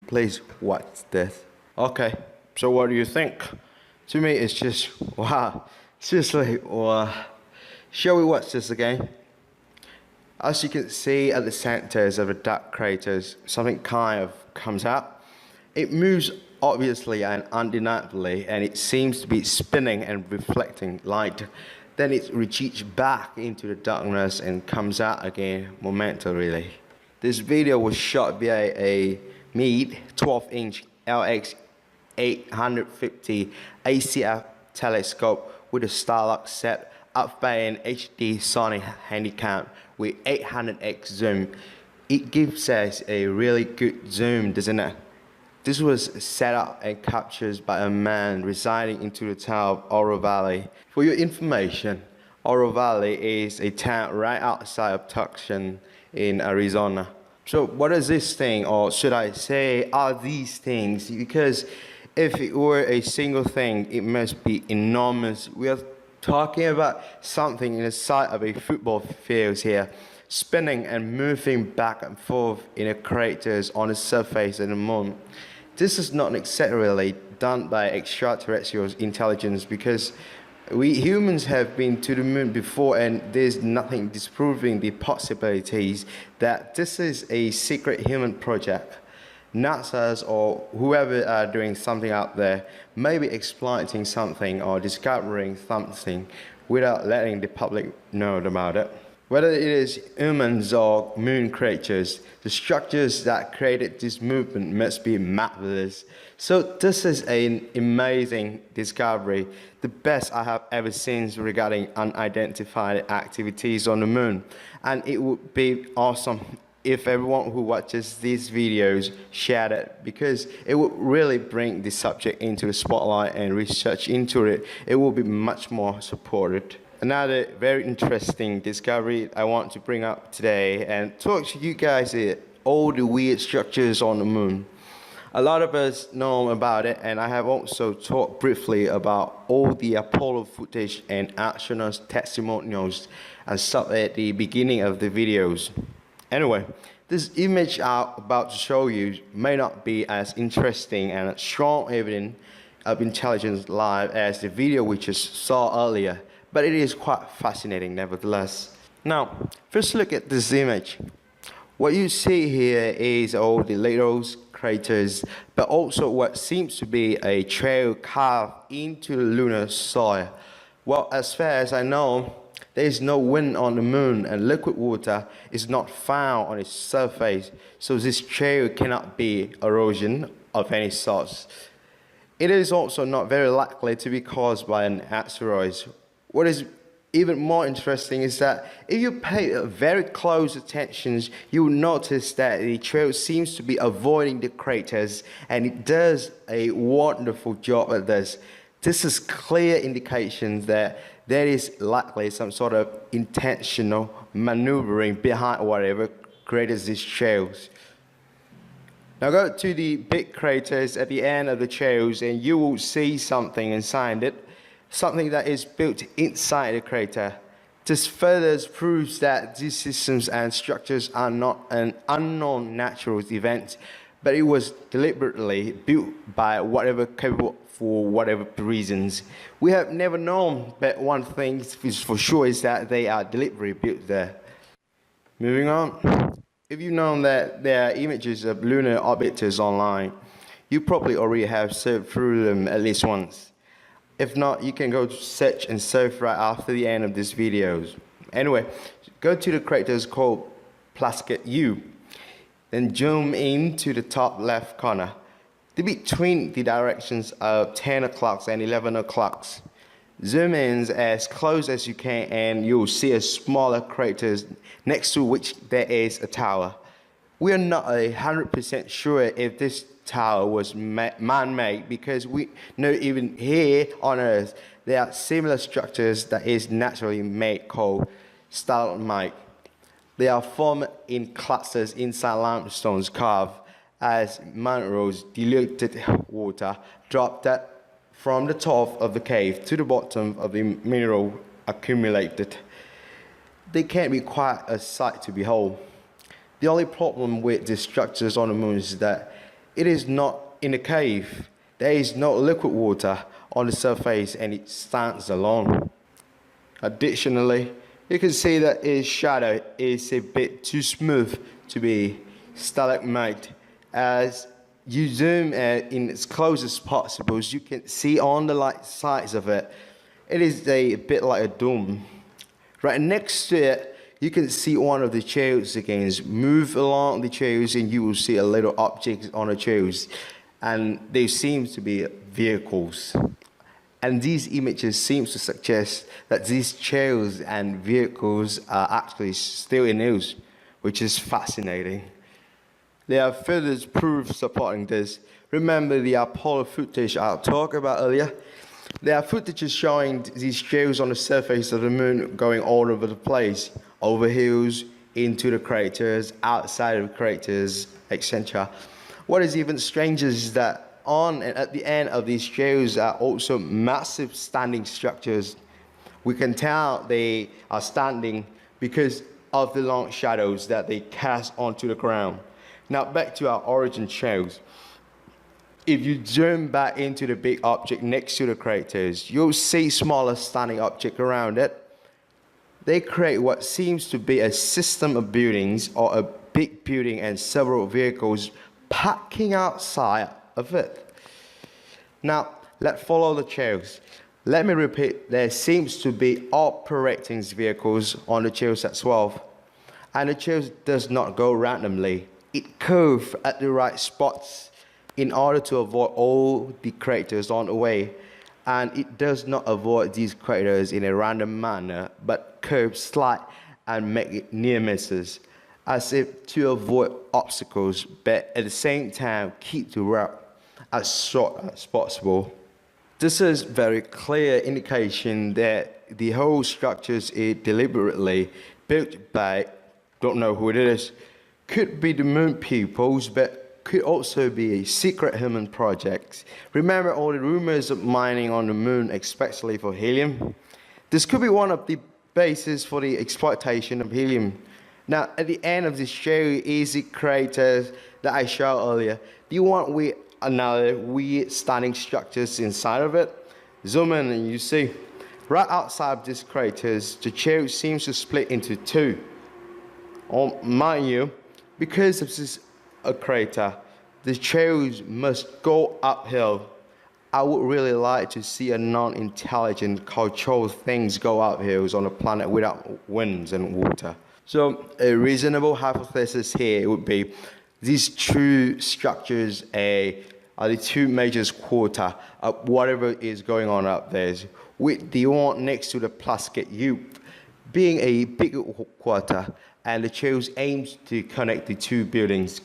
Please watch this. Okay, so what do you think? To me, it's just wow. Seriously, wow. Shall we watch this again? As you can see at the centers of the dark craters, something kind of comes out. It moves obviously and undeniably, and it seems to be spinning and reflecting light. Then it retreats back into the darkness and comes out again momentarily. This video was shot via a Meade 12-inch LX 850 ACF telescope with a Starlock set up by an HD Sony Handycam with 800x zoom. It gives us a really good zoom, doesn't it? This was set up and captured by a man residing into the town of Oro Valley. For your information, Oro Valley is a town right outside of Tucson in Arizona. So what is this thing, or should I say, are these things? Because if it were a single thing, it must be enormous. We are talking about something in the size of a football field here, spinning and moving back and forth in the craters on the surface of the moon. This is not necessarily done by extraterrestrial intelligence, because we humans have been to the moon before, and there's nothing disproving the possibilities that this is a secret human project. NASA's or whoever are doing something out there may be exploiting something or discovering something without letting the public know about it. Whether it is humans or moon creatures, the structures that created this movement must be marvelous. So this is an amazing discovery, the best I have ever seen regarding unidentified activities on the moon. And it would be awesome if everyone who watches these videos shared it, because it would really bring the subject into the spotlight and research into it. It will be much more supported. Another very interesting discovery I want to bring up today and talk to you guys is all the weird structures on the moon. A lot of us know about it, and I have also talked briefly about all the Apollo footage and astronauts' testimonials and stuff at the beginning of the videos. Anyway, this image I'm about to show you may not be as interesting and strong evidence of intelligence live as the video we just saw earlier, but it is quite fascinating nevertheless. Now, first look at this image. What you see here is all the little craters, but also what seems to be a trail carved into the lunar soil. Well, as far as I know, there is no wind on the moon, and liquid water is not found on its surface, so this trail cannot be erosion of any sort. It is also not very likely to be caused by an asteroid. What is even more interesting is that if you pay very close attention, you will notice that the trail seems to be avoiding the craters, and it does a wonderful job at this. This is clear indication that there is likely some sort of intentional maneuvering behind whatever creates these trails. Now go to the big craters at the end of the trails, and you will see something inside it. Something that is built inside the crater. This further proves that these systems and structures are not an unknown natural event, but it was deliberately built by whatever capable for whatever reasons. We have never known, but one thing is for sure is that they are deliberately built there. Moving on, if you've known that there are images of lunar orbiters online, you probably already have surfed through them at least once. If not, you can go to search and surf right after the end of this video. Anyway, go to the craters called Plaskett U. Then zoom in to the top left corner. Between the directions of 10 o'clock and 11 o'clock. Zoom in as close as you can, and you'll see a smaller crater next to which there is a tower. We are not 100% sure if this tower was man-made, because we know even here on Earth there are similar structures that is naturally made called stalagmite. They are formed in clusters inside limestones carved as minerals diluted water dropped from the top of the cave to the bottom of the mineral accumulated. They can be quite a sight to behold. The only problem with the structures on the moon is that It is not in a cave. There is no liquid water on the surface and it stands alone. Additionally, you can see that its shadow is a bit too smooth to be stalagmite. As you zoom in as close as possible, you can see on the light sides of it, it is a bit like a dome. Right next to it, you can see one of the chairs again. Move along the chairs and you will see a little object on the chairs. And they seem to be vehicles. And these images seem to suggest that these chairs and vehicles are actually still in use, which is fascinating. There are further proof supporting this. Remember the Apollo footage I talked about earlier? There are footages showing these chairs on the surface of the moon going all over the place, over hills, into the craters, outside of the craters, etc. What is even stranger is that on and at the end of these chairs are also massive standing structures. We can tell they are standing because of the long shadows that they cast onto the ground. Now back to our origin chairs. If you zoom back into the big object next to the craters, you'll see smaller standing objects around it. They create what seems to be a system of buildings or a big building and several vehicles parking outside of it. Now, let's follow the chairs. Let me repeat, there seems to be operating vehicles on the chairs as well. And the chairs does not go randomly. It curves at the right spots in order to avoid all the craters on the way. And it does not avoid these craters in a random manner, but curves slight and make it near misses, as if to avoid obstacles, but at the same time keep the route as short as possible. This is very clear indication that the whole structure is deliberately built by, don't know who it is, could be the moon peoples, but could also be a secret human project. Remember all the rumors of mining on the moon, especially for helium? This could be one of the bases for the exploitation of helium. Now, at the end of this very easy craters that I showed earlier, do you want another weird standing structures inside of it? Zoom in and you see, right outside of these craters, the chair seems to split into two. Mind you, because this is a crater, the chairs must go uphill. I would really like to see a non-intelligent cultural things go uphills on a planet without winds and water. So a reasonable hypothesis here would be these two structures are the two major quarter of whatever is going on up there, with the one next to the plastic tube being a bigger quarter, and the chairs aims to connect the two buildings,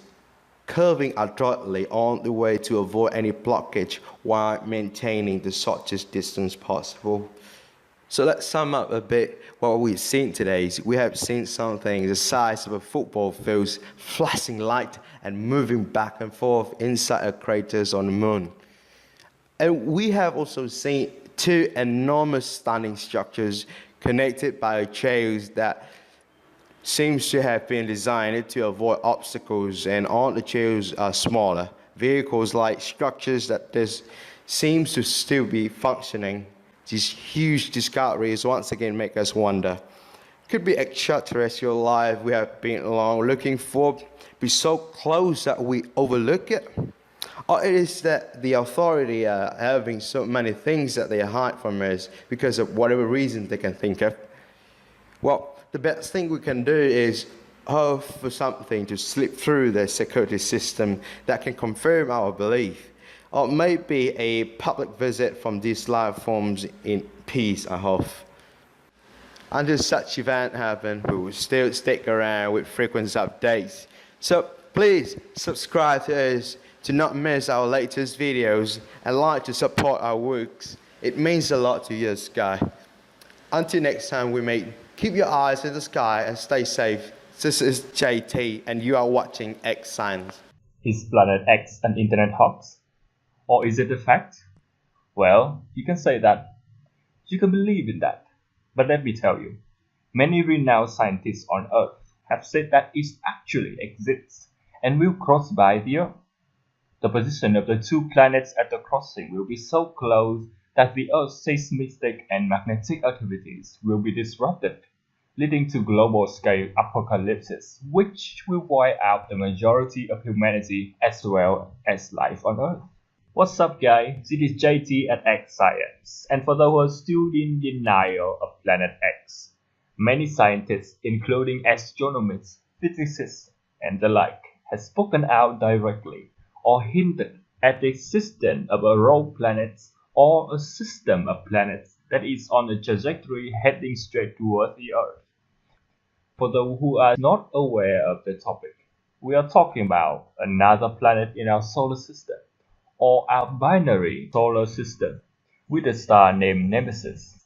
curving adroitly on the way to avoid any blockage while maintaining the shortest distance possible. So let's sum up a bit what we've seen today. We have seen something the size of a football field, flashing light and moving back and forth inside of craters on the moon. And we have also seen two enormous standing structures connected by chairs that seems to have been designed to avoid obstacles, and all the chairs are smaller vehicles like structures that this seems to still be functioning. These huge discoveries once again make us wonder, could be extraterrestrial life we have been long looking for be so close that we overlook it? Or it is that the authority are having so many things that they hide from us because of whatever reason they can think of? Well, the best thing we can do is hope for something to slip through the security system that can confirm our belief. Or maybe a public visit from these life forms in peace, I hope. Until such event happen, we will still stick around with frequent updates. So please subscribe to us to not miss our latest videos and like to support our works. It means a lot to you, Sky. Until next time we meet, keep your eyes in the sky and stay safe. This is JT and you are watching X Science. Is Planet X an internet hoax? Or is it a fact? Well, you can say that. You can believe in that. But let me tell you, many renowned scientists on Earth have said that it actually exists and will cross by the Earth. The position of the two planets at the crossing will be so close that the Earth's seismic and magnetic activities will be disrupted, leading to global-scale apocalypses, which will wipe out the majority of humanity as well as life on Earth. What's up, guys? This is JT at X Science, and for those who are still in denial of Planet X, many scientists, including astronomers, physicists, and the like, have spoken out directly or hinted at the existence of a rogue planet or a system of planets that is on a trajectory heading straight towards the Earth. For those who are not aware of the topic, we are talking about another planet in our solar system, or our binary solar system, with a star named Nemesis.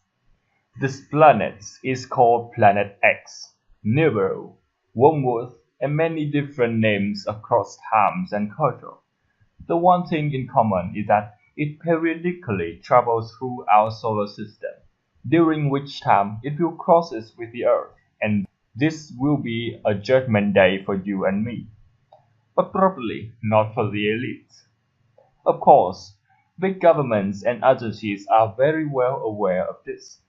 This planet is called Planet X, Nibiru, Wormwood, and many different names across times and culture. The one thing in common is that it periodically travels through our solar system, during which time it will cross with the Earth, and this will be a judgment day for you and me, but probably not for the elite. Of course, big governments and agencies are very well aware of this.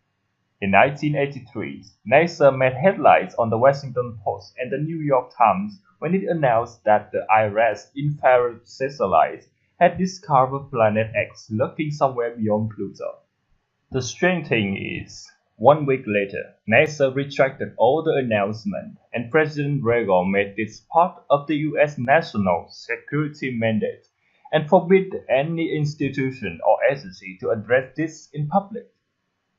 In 1983, NASA made headlines on the Washington Post and the New York Times when it announced that the IRAS infrared satellite had discovered Planet X lurking somewhere beyond Pluto. The strange thing is, 1 week later, NASA retracted all the announcement, and President Reagan made this part of the US national security mandate and forbid any institution or agency to address this in public.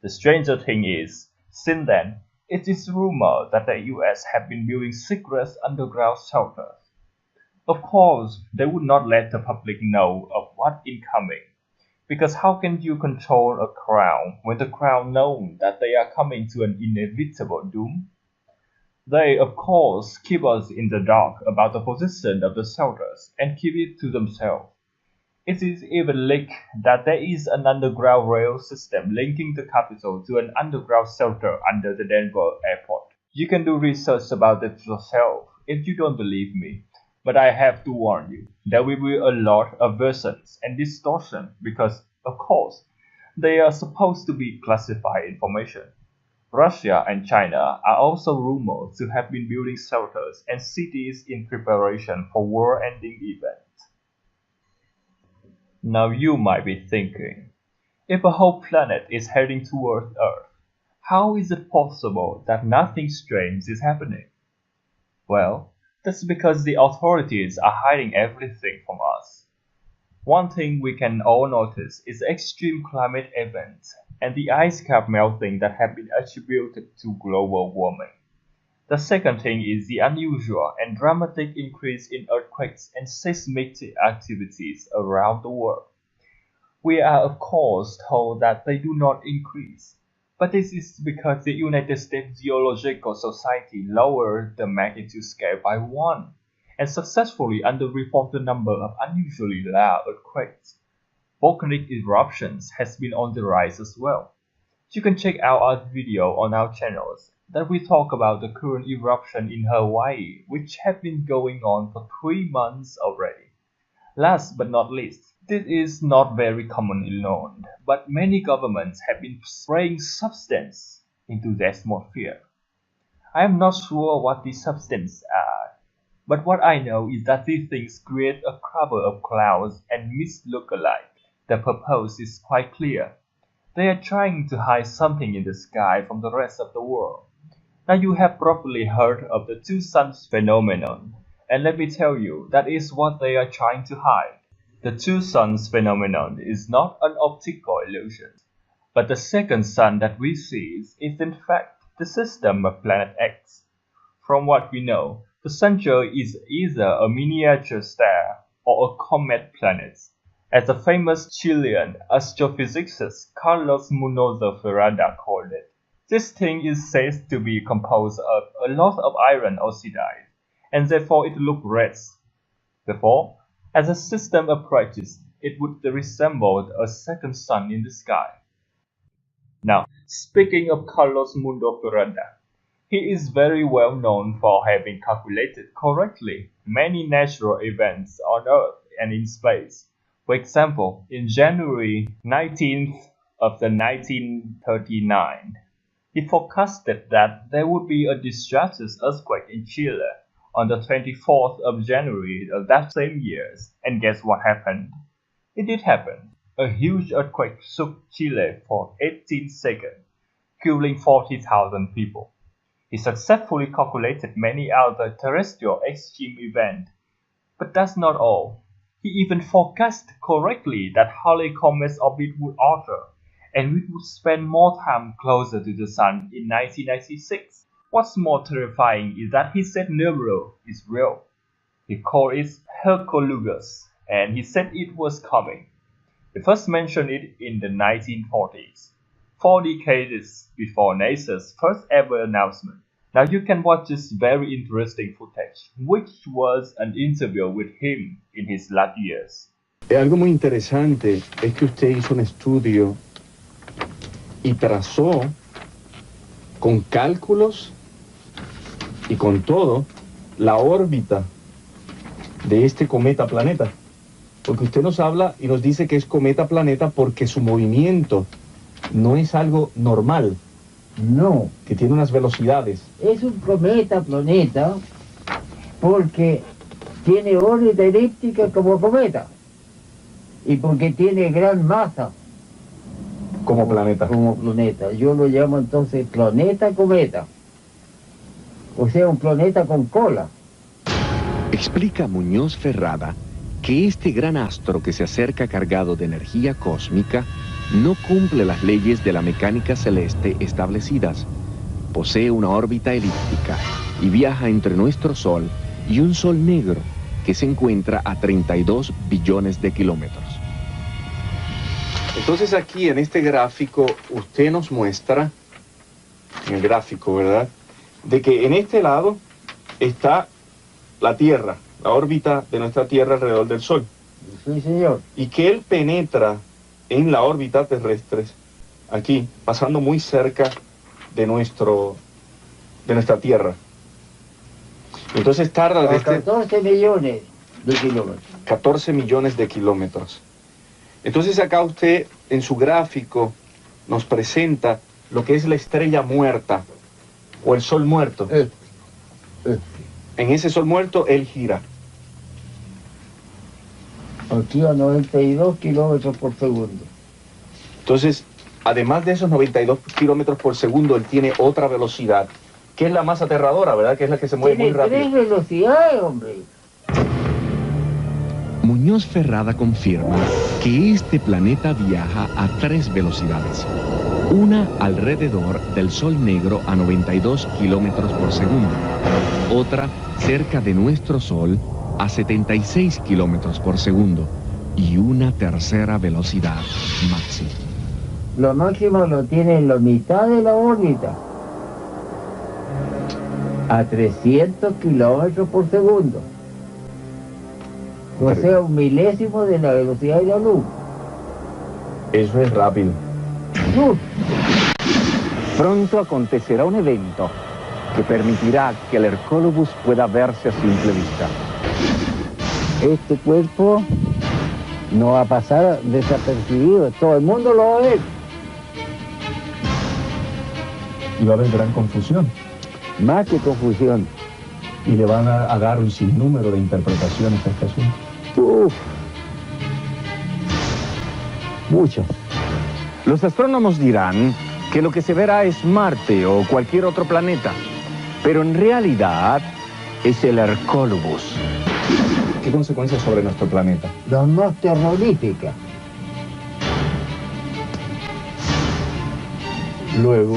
The stranger thing is, since then, it is rumored that the US have been building secret underground shelters. Of course, they would not let the public know of what incoming, because how can you control a crowd when the crowd knows that they are coming to an inevitable doom? They, of course, keep us in the dark about the position of the shelters and keep it to themselves. It is even leaked that there is an underground rail system linking the capital to an underground shelter under the Denver airport. You can do research about it yourself if you don't believe me, but I have to warn you, there will be a lot of versions and distortion because, of course, they are supposed to be classified information. Russia and China are also rumored to have been building shelters and cities in preparation for war-ending events. Now you might be thinking, if a whole planet is heading towards Earth, how is it possible that nothing strange is happening? Well, that's because the authorities are hiding everything from us. One thing we can all notice is extreme climate events and the ice cap melting that have been attributed to global warming. The second thing is the unusual and dramatic increase in earthquakes and seismic activities around the world. We are of course told that they do not increase, but this is because the United States Geological Society lowered the magnitude scale by 1 and successfully underreported the number of unusually loud earthquakes. Volcanic eruptions has been on the rise as well. You can check out our video on our channels that we talk about the current eruption in Hawaii, which have been going on for 3 months already. Last but not least, this is not very commonly known, but many governments have been spraying substance into the atmosphere. I am not sure what these substances are, but what I know is that these things create a cover of clouds and mist look-alike. The purpose is quite clear. They are trying to hide something in the sky from the rest of the world. Now you have probably heard of the two suns phenomenon, and let me tell you, that is what they are trying to hide. The two suns phenomenon is not an optical illusion, but the second sun that we see is in fact the system of Planet X. From what we know, the sun is either a miniature star or a comet planet, as the famous Chilean astrophysicist Carlos Munoz Ferrada called it. This thing is said to be composed of a lot of iron oxide, and therefore it looks red. Therefore, as a system of practice, it would resemble a second sun in the sky. Now, speaking of Carlos Mundo Ferrada, he is very well known for having calculated correctly many natural events on Earth and in space. For example, in January 19th of the 1939, he forecasted that there would be a disastrous earthquake in Chile on the 24th of January of that same year. And guess what happened? It did happen. A huge earthquake shook Chile for 18 seconds, killing 40,000 people. He successfully calculated many other terrestrial extreme events. But that's not all. He even forecast correctly that Halley Comet's orbit would alter, and we would spend more time closer to the Sun in 1996. What's more terrifying is that he said Nebula is real. He called it Hercules, and he said it was coming. He first mentioned it in the 1940s, 4 decades before NASA's first ever announcement. Now you can watch this very interesting footage, which was an interview with him in his last years. Algo muy interesante es que usted hizo un estudio y trazó con cálculos y con todo la órbita de este cometa planeta. Porque usted nos habla y nos dice que es cometa planeta porque su movimiento no es algo normal. No, Que tiene unas velocidades. es un cometa planeta porque tiene órbita elíptica como cometa y porque tiene gran masa Como planeta. como planeta. Yo lo llamo entonces planeta cometa, o sea, un planeta con cola. Explica Muñoz Ferrada que este gran astro que se acerca cargado de energía cósmica no cumple las leyes de la mecánica celeste establecidas. Posee una órbita elíptica y viaja entre nuestro Sol y un Sol negro que se encuentra a 32 billones de kilómetros. Entonces aquí en este gráfico usted nos muestra, en el gráfico, ¿verdad?, de que en este lado está la Tierra, la órbita de nuestra Tierra alrededor del Sol, Sí, señor. y que él penetra en la órbita terrestre, aquí, pasando muy cerca de nuestra Tierra. Entonces tarda A desde 14 millones de kilómetros. 14 millones de kilómetros. Entonces acá usted en su gráfico nos presenta lo que es la estrella muerta o el sol muerto. En ese sol muerto él gira. Aquí a 92 kilómetros por segundo. Entonces, además de esos 92 kilómetros por segundo, él tiene otra velocidad, que es la más aterradora, ¿verdad? Que es la que se mueve muy Tiene rápido. 3 velocidades, hombre. Muñoz Ferrada confirma que este planeta viaja a 3 velocidades. Una alrededor del Sol Negro a 92 kilómetros por segundo. Otra cerca de nuestro Sol a 76 kilómetros por segundo. Y una tercera velocidad máxima. Lo máximo lo tiene en la mitad de la órbita. A 300 kilómetros por segundo. O sea, un milésimo de la velocidad de la luz. Eso es rápido. ¡Uf! Pronto acontecerá un evento que permitirá que el Hercólogos pueda verse a simple vista. Este cuerpo no va a pasar desapercibido. Todo el mundo lo va a ver. Y va a haber gran confusión. Más que confusión. Y le van a dar un sinnúmero de interpretaciones a este asunto. ¡Uf! Muchas. Los astrónomos dirán que lo que se verá es Marte o cualquier otro planeta, pero en realidad es el Hercólogos. ¿Qué consecuencias sobre nuestro planeta? Las más terroríficas. Luego,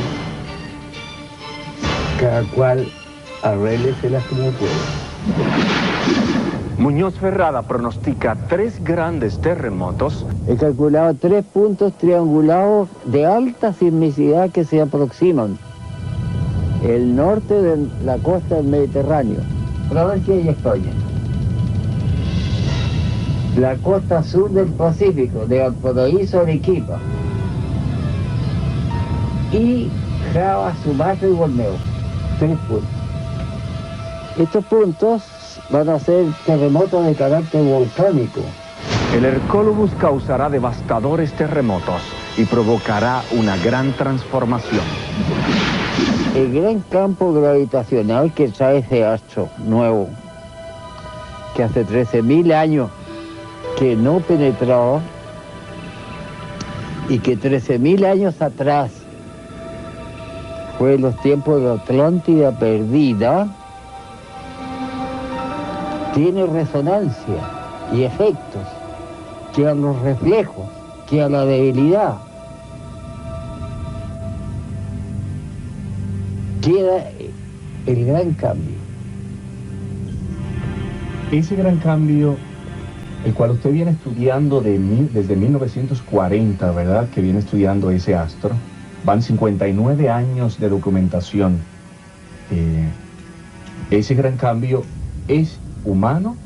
Cada cual arrégleselas como pueda. Muñoz Ferrada pronostica 3 grandes terremotos. He calculado 3 puntos triangulados de alta sismicidad que se aproximan. El norte de la costa del Mediterráneo, Francia y España. La costa sur del Pacífico, de Valparaíso a Arequipa. Y Java, Sumatra y Borneo. 3 puntos. Estos puntos van a ser terremotos de carácter volcánico. El Hercólubus causará devastadores terremotos y provocará una gran transformación. El gran campo gravitacional que trae ese astro nuevo, que hace 13.000 años que no penetraba y que 13.000 años atrás fue los tiempos de la Atlántida perdida, tiene resonancia y efectos que a los reflejos, que a la debilidad. Queda el gran cambio. Ese gran cambio, el cual usted viene estudiando desde 1940, ¿verdad? Que viene estudiando ese astro. Van 59 años de documentación. Ese gran cambio es humano,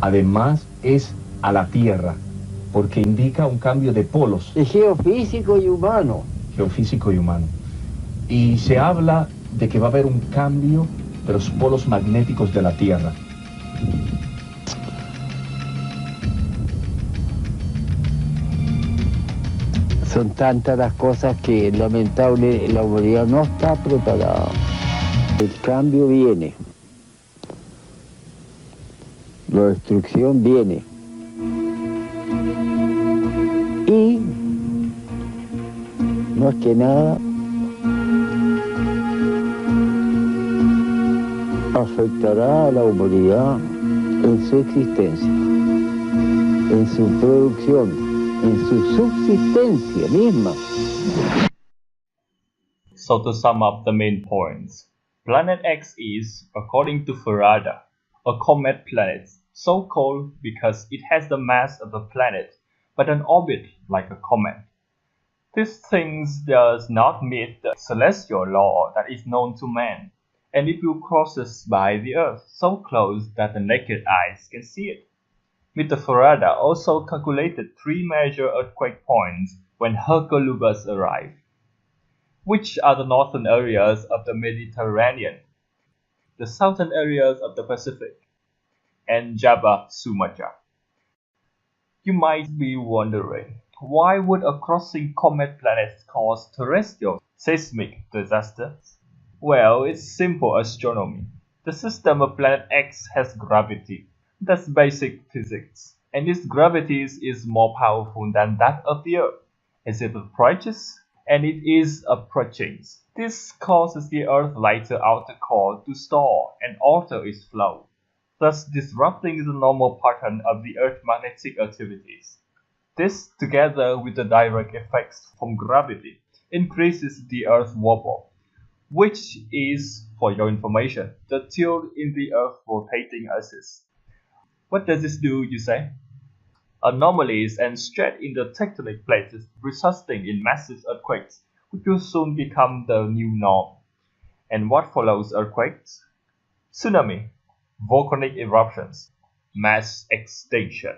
además es a la Tierra, porque indica un cambio de polos. Es geofísico y humano. Geofísico y humano. Y se habla de que va a haber un cambio de los polos magnéticos de la Tierra. Son tantas las cosas que lamentable la humanidad no está preparada. El cambio viene. La destrucción viene. Y más que nada afectará a la humanidad en su existencia, en su producción, en su subsistencia misma. So to sum up the main points, Planet X is, according to Farada, a comet planet, so called because it has the mass of a planet, but an orbit like a comet. This thing does not meet the celestial law that is known to man, and it will crosses by the Earth so close that the naked eyes can see it. Mr. Farada also calculated 3 major earthquake points when Hercolubus arrived, which are the northern areas of the Mediterranean, the southern areas of the Pacific, and Java, Sumatra. You might be wondering, why would a crossing comet planet cause terrestrial seismic disasters? Well, it's simple astronomy. The system of Planet X has gravity. That's basic physics. And its gravity is more powerful than that of the Earth, as it approaches, and it is approaching. This causes the Earth's lighter outer core to stall and alter its flow, thus disrupting the normal pattern of the Earth's magnetic activities. This, together with the direct effects from gravity, increases the Earth's wobble, which is, for your information, the tilt in the Earth's rotating axis. What does this do, you say? Anomalies and stretch in the tectonic plates resulting in massive earthquakes, which will soon become the new norm. And what follows earthquakes? Tsunami, volcanic eruptions, mass extinction.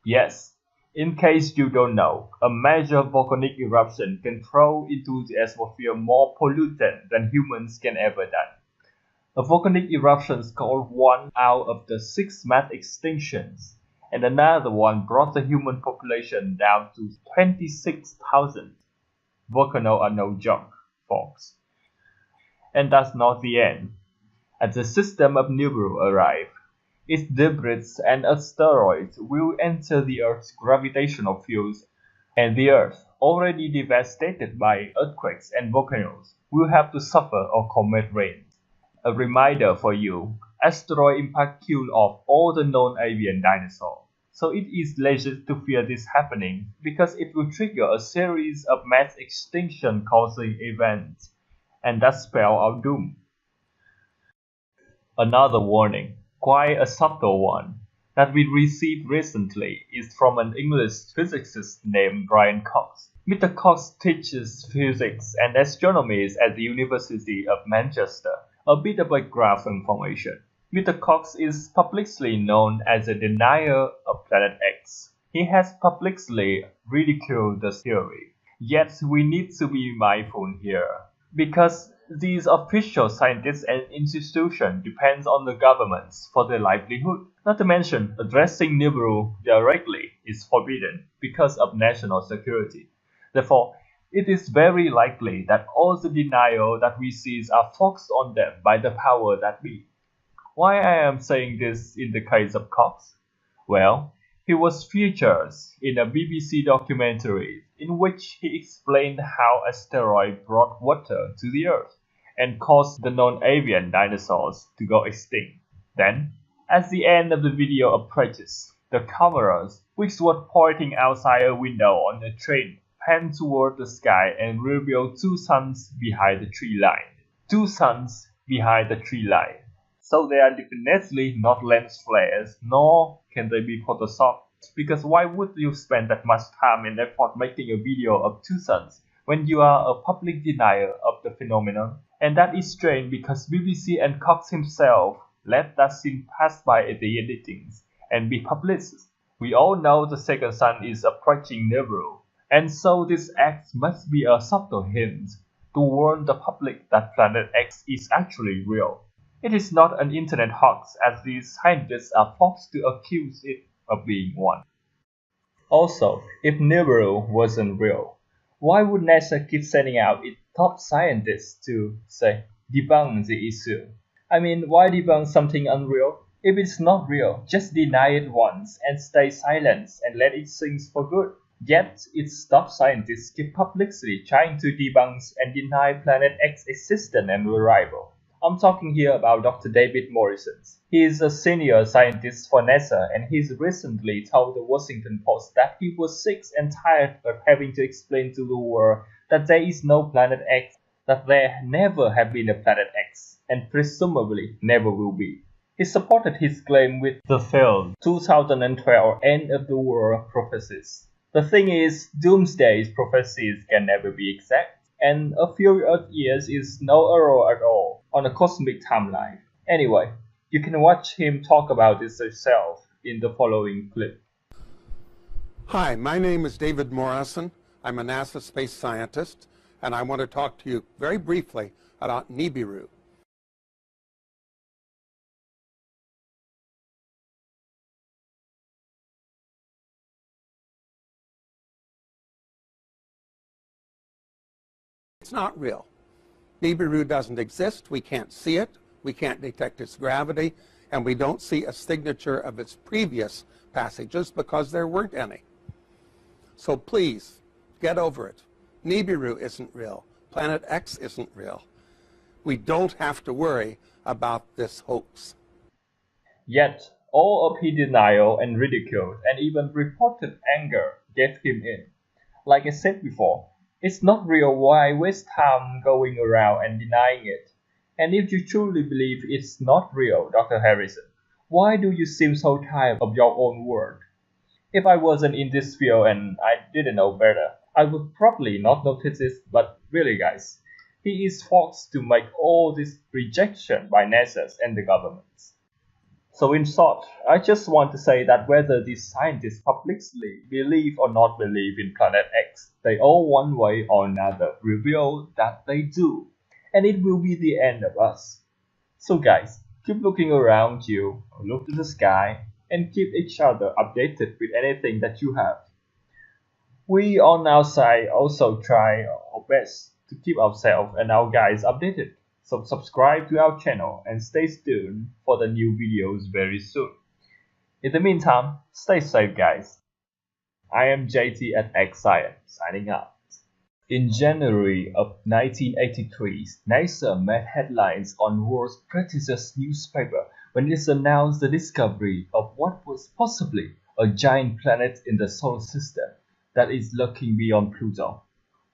Yes, in case you don't know, a major volcanic eruption can throw into the atmosphere more pollutant than humans can ever do. A volcanic eruption caused 1 out of the 6 mass extinctions, and another one brought the human population down to 26,000. Volcanoes are no joke, folks. And that's not the end. As the system of Nibiru arrives, its debris and asteroids will enter the Earth's gravitational fields, and the Earth, already devastated by earthquakes and volcanoes, will have to suffer a comet rain. A reminder for you, asteroid impact killed off all the known avian dinosaurs. So it is legit to fear this happening because it will trigger a series of mass extinction causing events, and that spell our doom. Another warning, quite a subtle one, that we received recently is from an English physicist named Brian Cox. Mr. Cox teaches physics and astronomy at the University of Manchester. A bit of background information. Mr. Cox is publicly known as a denier of Planet X. He has publicly ridiculed the theory. Yet we need to be mindful here, because these official scientists and institutions depend on the governments for their livelihood. Not to mention, addressing Nibiru directly is forbidden because of national security. Therefore, it is very likely that all the denial that we see are forced on them by the power that be. Why I am saying this in the case of Cox? Well, he was featured in a BBC documentary in which he explained how asteroid brought water to the Earth and caused the non-avian dinosaurs to go extinct. Then, as the end of the video approaches, the cameras, which were pointing outside a window on a train, pan toward the sky and reveal two suns behind the tree line. Two suns behind the tree line. So they are definitely not lens flares, nor can they be photoshopped. Because why would you spend that much time and effort making a video of two suns when you are a public denier of the phenomenon? And that is strange because BBC and Cox himself let that scene pass by at the editings and be published. We all know the second sun is approaching Nibiru, and so this act must be a subtle hint to warn the public that Planet X is actually real. It is not an internet hoax as these scientists are forced to accuse it of being one. Also, if Nibiru wasn't real, why would NASA keep sending out its top scientists to, say, debunk the issue? I mean, why debunk something unreal? If it's not real, just deny it once and stay silent and let it sink for good. Yet, its top scientists keep publicly trying to debunk and deny Planet X's existence and arrival. I'm talking here about Dr. David Morrison. He is a senior scientist for NASA and he's recently told the Washington Post that he was sick and tired of having to explain to the world that there is no Planet X, that there never have been a Planet X, and presumably never will be. He supported his claim with the failed 2012 end of the world prophecies. The thing is, doomsday prophecies can never be exact, and a few Earth years is no error at all on a cosmic timeline. Anyway, you can watch him talk about this yourself in the following clip. Hi, my name is David Morrison. I'm a NASA space scientist, and I want to talk to you very briefly about Nibiru. It's not real. Nibiru doesn't exist. We can't see it. We can't detect its gravity. And we don't see a signature of its previous passages because there weren't any. So please, get over it. Nibiru isn't real. Planet X isn't real. We don't have to worry about this hoax. Yet, all of his denial and ridicule and even reported anger gave him in. Like I said before, it's not real. Why waste time going around and denying it? And if you truly believe it's not real, Dr. Harrison, why do you seem so tired of your own word? If I wasn't in this field and I didn't know better, I would probably not notice this, but really guys, he is forced to make all this rejection by NASA and the governments. So in short, I just want to say that whether these scientists publicly believe or not believe in Planet X, they all one way or another reveal that they do. And it will be the end of us. So guys, keep looking around you, look to the sky, and keep each other updated with anything that you have. We on our side also try our best to keep ourselves and our guys updated. So subscribe to our channel and stay tuned for the new videos very soon. In the meantime, stay safe guys. I am JT at X Science, signing out. In January of 1983, NASA made headlines on world's prestigious newspaper when it announced the discovery of what was possibly a giant planet in the solar system that is lurking beyond Pluto.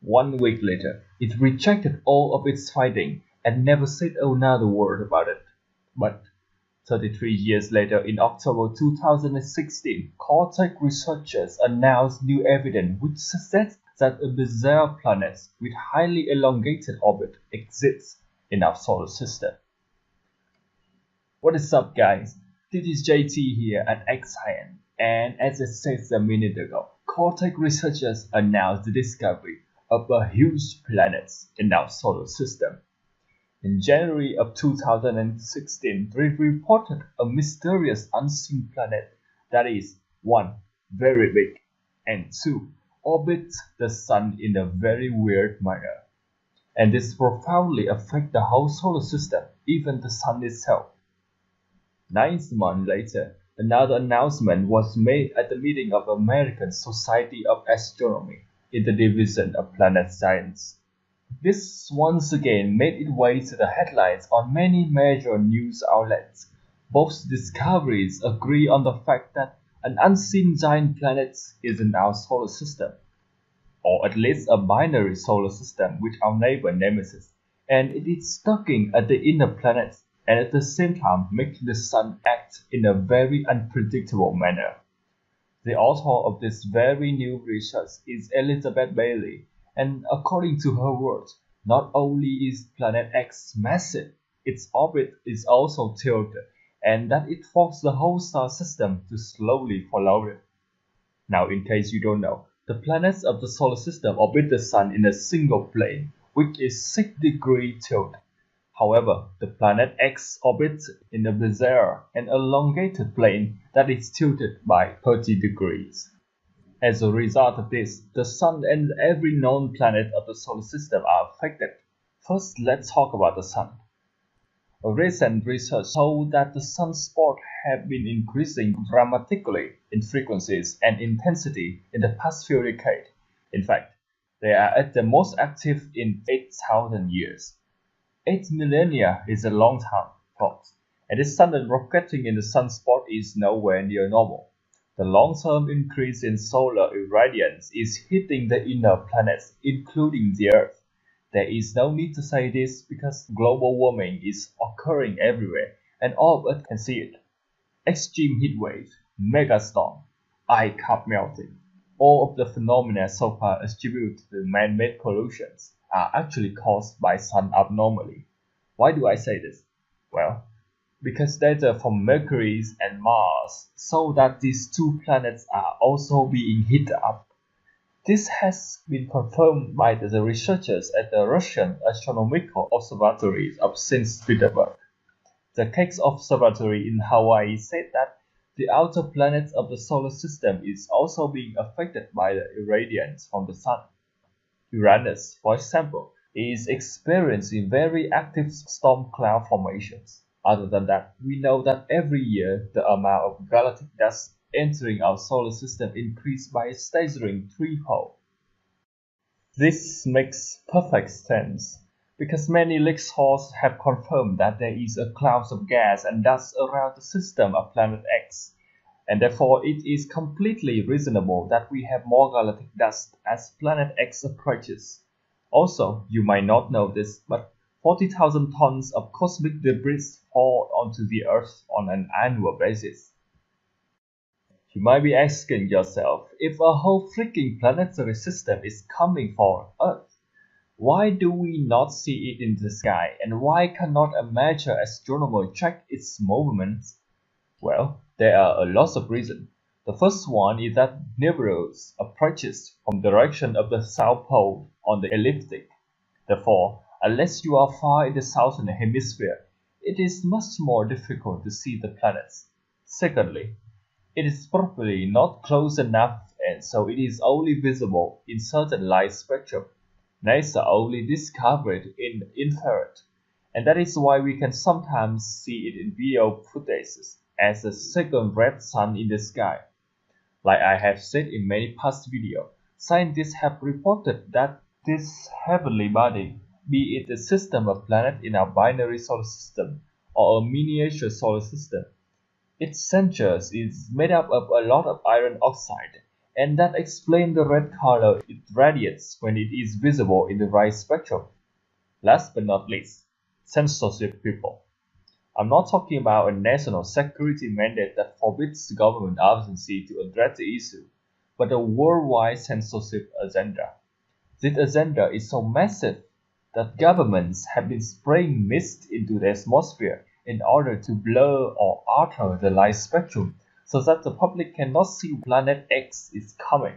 1 week later, it rejected all of its findings and never said another word about it. But 33 years later, in October 2016, Caltech researchers announced new evidence which suggests that a bizarre planet with highly elongated orbit exists in our solar system. What is up guys? This is JT here at X Science, and as I said a minute ago, Caltech researchers announced the discovery of a huge planet in our solar system. In January of 2016, they reported a mysterious unseen planet that is 1. Very big, and 2. Orbits the Sun in a very weird manner. And this profoundly affects the whole solar system, even the Sun itself. 9 months later, another announcement was made at the meeting of the American Society of Astronomy in the Division of Planet Science. This once again made its way to the headlines on many major news outlets. Both discoveries agree on the fact that an unseen giant planet is in our solar system, or at least a binary solar system with our neighbor Nemesis, and it is stalking at the inner planets and at the same time making the Sun act in a very unpredictable manner. The author of this very new research is Elizabeth Bailey, and according to her words, not only is Planet X massive, its orbit is also tilted, and that it forces the whole star system to slowly follow it. Now, in case you don't know, the planets of the solar system orbit the Sun in a single plane, which is 6-degree tilt. However, the Planet X orbits in a bizarre and elongated plane that is tilted by 30 degrees. As a result of this, the Sun and every known planet of the solar system are affected. First, let's talk about the Sun. A recent research showed that the sunspots have been increasing dramatically in frequencies and intensity in the past few decades. In fact, they are at the most active in 8,000 years. 8 millennia is a long time, folks, and this sudden rocketing in the sunspot is nowhere near normal. The long-term increase in solar irradiance is hitting the inner planets, including the Earth. There is no need to say this because global warming is occurring everywhere, and all of us can see it. Extreme heat waves, megastorm, ice cap melting, all of the phenomena so far attributed to man-made pollutions are actually caused by sun abnormally. Why do I say this? Well, because data from Mercury and Mars show that these two planets are also being heated up. This has been confirmed by the researchers at the Russian Astronomical Observatory of St. Petersburg. The Keck Observatory in Hawaii said that the outer planets of the solar system is also being affected by the irradiance from the Sun. Uranus, for example, is experiencing very active storm cloud formations. Other than that, we know that every year the amount of galactic dust entering our solar system increased by a staggering threefold. This makes perfect sense, because many leak sources have confirmed that there is a cloud of gas and dust around the system of Planet X, and therefore it is completely reasonable that we have more galactic dust as Planet X approaches. Also, you might not know this, but 40,000 tons of cosmic debris fall onto the Earth on an annual basis. You might be asking yourself, if a whole freaking planetary system is coming for Earth, why do we not see it in the sky, and why cannot a major astronomer track its movements? Well, there are a lot of reasons. The first one is that nebulous approaches from the direction of the South Pole on the ecliptic. Therefore, unless you are far in the southern hemisphere, it is much more difficult to see the planets. Secondly, it is probably not close enough, and so it is only visible in certain light spectrum. NASA only discovered it in infrared, and that is why we can sometimes see it in video footage as a second red sun in the sky. Like I have said in many past videos, scientists have reported that this heavenly body, be it a system of planets in our binary solar system or a miniature solar system, its center is made up of a lot of iron oxide, and that explains the red color it radiates when it is visible in the right spectrum. Last but not least, censorship, people. I'm not talking about a national security mandate that forbids government agency to address the issue, but a worldwide censorship agenda. This agenda is so massive that governments have been spraying mist into the atmosphere in order to blur or alter the light spectrum so that the public cannot see Planet X is coming.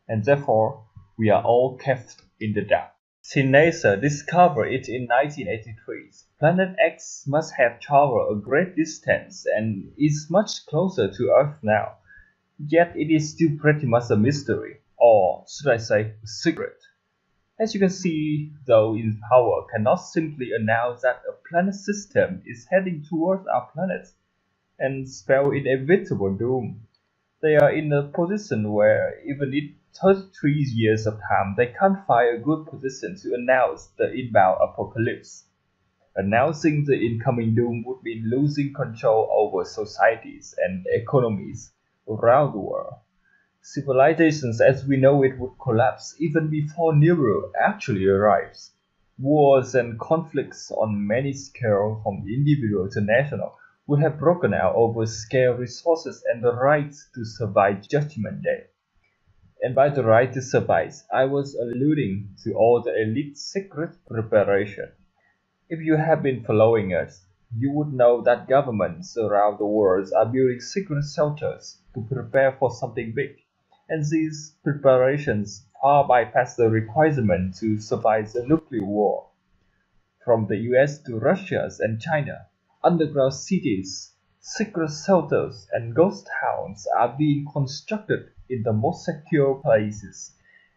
And therefore, we are all kept in the dark. Since NASA discovered it in 1983, Planet X must have traveled a great distance and is much closer to Earth now. Yet it is still pretty much a mystery, or should I say, a secret. As you can see, though, in power cannot simply announce that a planet system is heading towards our planet and spell inevitable doom. They are in a position where even in 33 years of time, they can't find a good position to announce the inbound apocalypse. Announcing the incoming doom would mean losing control over societies and economies around the world. Civilizations as we know it would collapse even before Nero actually arrives. Wars and conflicts on many scales, from individual to national, would have broken out over scarce resources and the right to survive Judgment Day. And by the right to survive, I was alluding to all the elite secret preparation. If you have been following us, you would know that governments around the world are building secret shelters to prepare for something big. And these preparations far bypass the requirement to survive a nuclear war. From the US to Russia and China, underground cities, secret shelters, and ghost towns are being constructed in the most secure places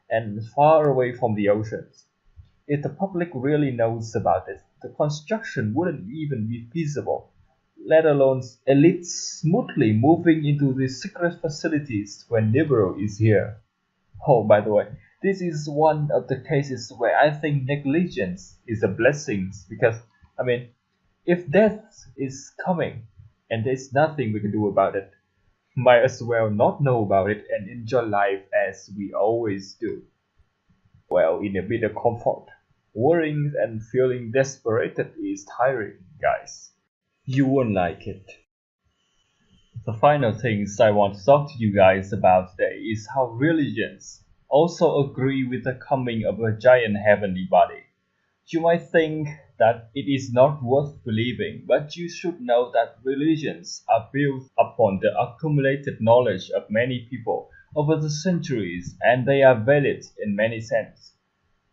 and far away from the oceans. If the public really knows about it, the construction wouldn't even be feasible, let alone elites smoothly moving into these secret facilities when Nero is here. Oh, by the way, this is one of the cases where I think negligence is a blessing because, if death is coming and there's nothing we can do about it, might as well not know about it and enjoy life as we always do. Well, in a bit of comfort. Worrying and feeling desperate is tiring, guys. You won't like it. The final things I want to talk to you guys about today is how religions also agree with the coming of a giant heavenly body. You might think that it is not worth believing, but you should know that religions are built upon the accumulated knowledge of many people over the centuries, and they are valid in many senses.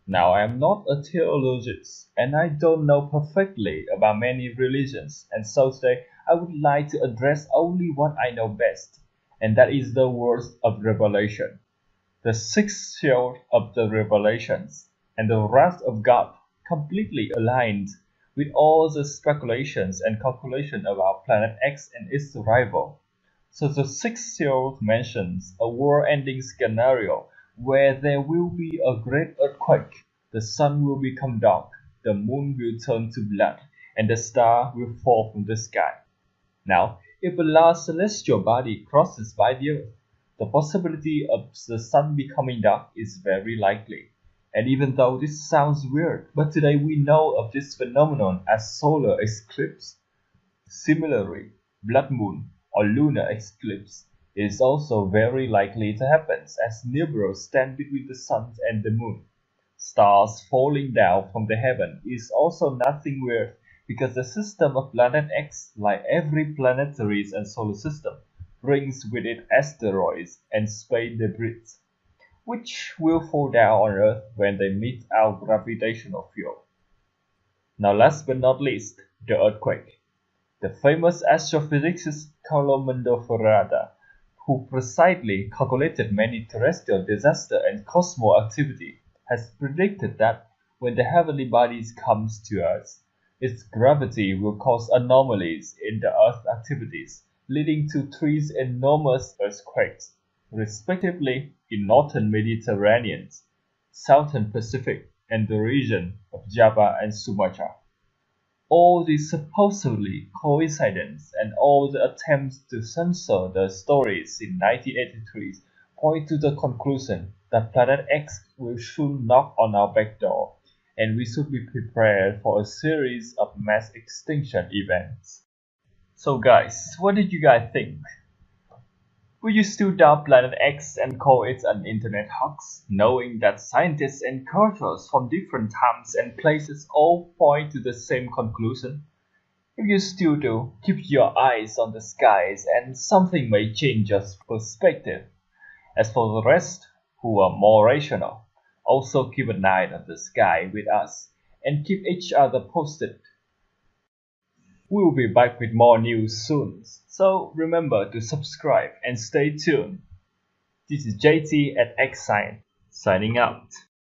Now, I am not a theologian, and I don't know perfectly about many religions, and so today I would like to address only what I know best, and that is the words of Revelation. The sixth seal of the Revelations, and the wrath of God completely aligned with all the speculations and calculation about Planet X and its arrival. So the sixth seal mentions a world-ending scenario where there will be a great earthquake, the sun will become dark, the moon will turn to blood, and the star will fall from the sky. Now, if a large celestial body crosses by the earth, the possibility of the sun becoming dark is very likely. And even though this sounds weird, but today we know of this phenomenon as solar eclipse. Similarly, blood moon or lunar eclipse is also very likely to happen as Nero stands between the sun and the moon. Stars falling down from the heaven is also nothing weird because the system of Planet X, like every planetary and solar system, brings with it asteroids and space debris, which will fall down on Earth when they meet our gravitational field. Now last but not least, the earthquake. The famous astrophysicist Carlo Ferrada, who precisely calculated many terrestrial disaster and cosmos activity, has predicted that when the heavenly bodies comes to Earth, its gravity will cause anomalies in the Earth activities, leading to three enormous earthquakes, respectively in northern Mediterranean, southern Pacific, and the region of Java and Sumatra. All these supposedly coincidences and all the attempts to censor the stories in 1983 point to the conclusion that Planet X will soon knock on our back door, and we should be prepared for a series of mass extinction events. So guys, what did you guys think? Will you still doubt Planet X and call it an internet hoax, knowing that scientists and cultures from different times and places all point to the same conclusion? If you still do, keep your eyes on the skies and something may change your perspective. As for the rest, who are more rational, Also keep an eye on the sky with us and keep each other posted. We'll be back with more news soon, so remember to subscribe and stay tuned. This is JT at Exsign, signing out.